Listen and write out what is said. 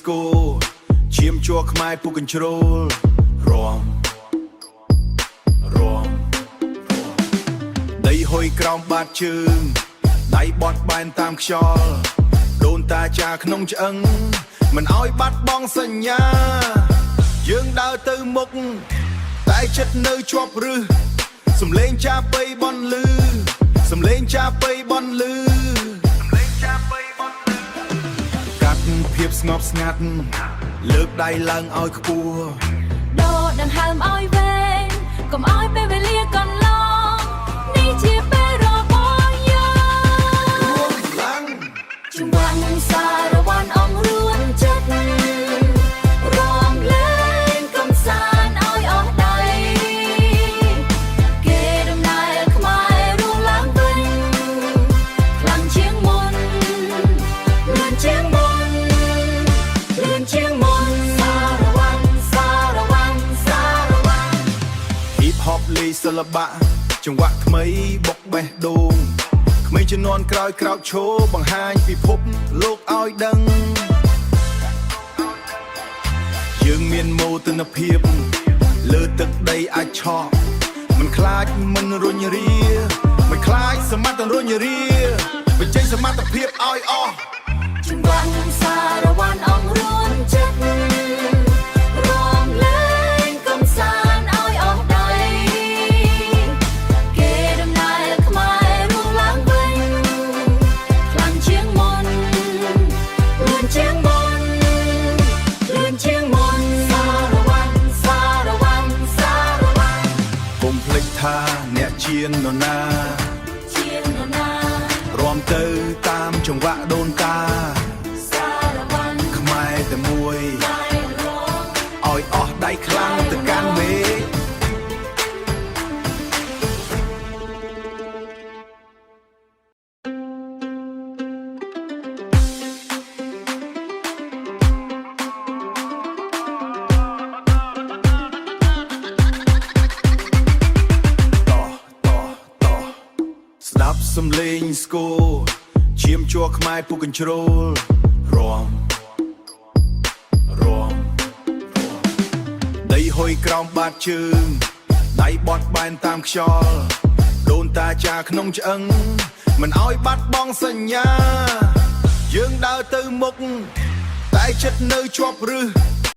ស្គរឈាមជ័រខ្មែរពុកកញ្ជ្រោលរំដីហុយក្រោមបាតជើងដៃបត់បែនតាមខ្យល់ដូនតាចាក្នុងឆ្អឹងមិនអោយបាត់បង់សញ្ញាយើងដើរទៅមុខតែចិត្តនៅជាប់រឹសសំលេងចាប៉ីបនលឺសំលេងចាប៉ីបនលឺសំលេងចាប៉ីបនលឺកាត់ភាពស្ងប់ស្ងាត់លើកដៃឡើងឲ្យខ្ពស់ដូរដង្ហើមឲ្យវែងកុំឲ្យពេលវេលាកន្លងនេះជាពេលរបស់យើងរួមឡើងចង្វាក់នឹងសារវ័នអងរួនចិត្តរំលែងកំសាន្តឲ្យអស់ដៃគេដំណើរខ្មែររស់ឡើងវិញខ្លាំងជាងមុនលឿនជាងមុនលឿនជាងមុនសារវ័នហ៊ីបហបលេសិល្បៈចង្វាក់ថ្មីបុកបេះដូងក្មេងជំនាន់ក្រោយក្រោកឈរបង្ហាញពិភពលោកឲ្យដឹងយើងមានមោទនភាពលើទឹកដីអាចឆក់មិនខ្លាចមិនរុញរាមិនខ្លាចសមត្ថរុញរាបញ្ចេញសមត្ថភាពឲ្យអស់ចង្វាក់នឹងសារវ័នអងរួនចិត្តរំលែងកំសាន្តឲ្យអស់ដៃគេដំណើរខ្មែររស់ឡើងវិញខ្លាំងជាងមុនលឿនជាងមុនលឿនជាងមុនសារវ័នកុំភ្លេចថាអ្នកជាននរណារាំទៅតាមចង្វាក់ដូនតាសារវ័នខ្មែរតែមួយឲ្យអស់ដៃខ្លាំងទៅកាន់មេឃស្ដាប់សំឡេងស្គរឈាមជ័រខ្មែរពុកកញ្ជ្រោលរំដីហុយក្រោមបាតជើងដៃបត់បែនតាមខ្យល់ដូនតាចាក្នុងឆ្អឹងមិនអោយបាត់បង់សញ្ញាយើងដើរទៅមុខតែចិត្តនៅជាប់រឹស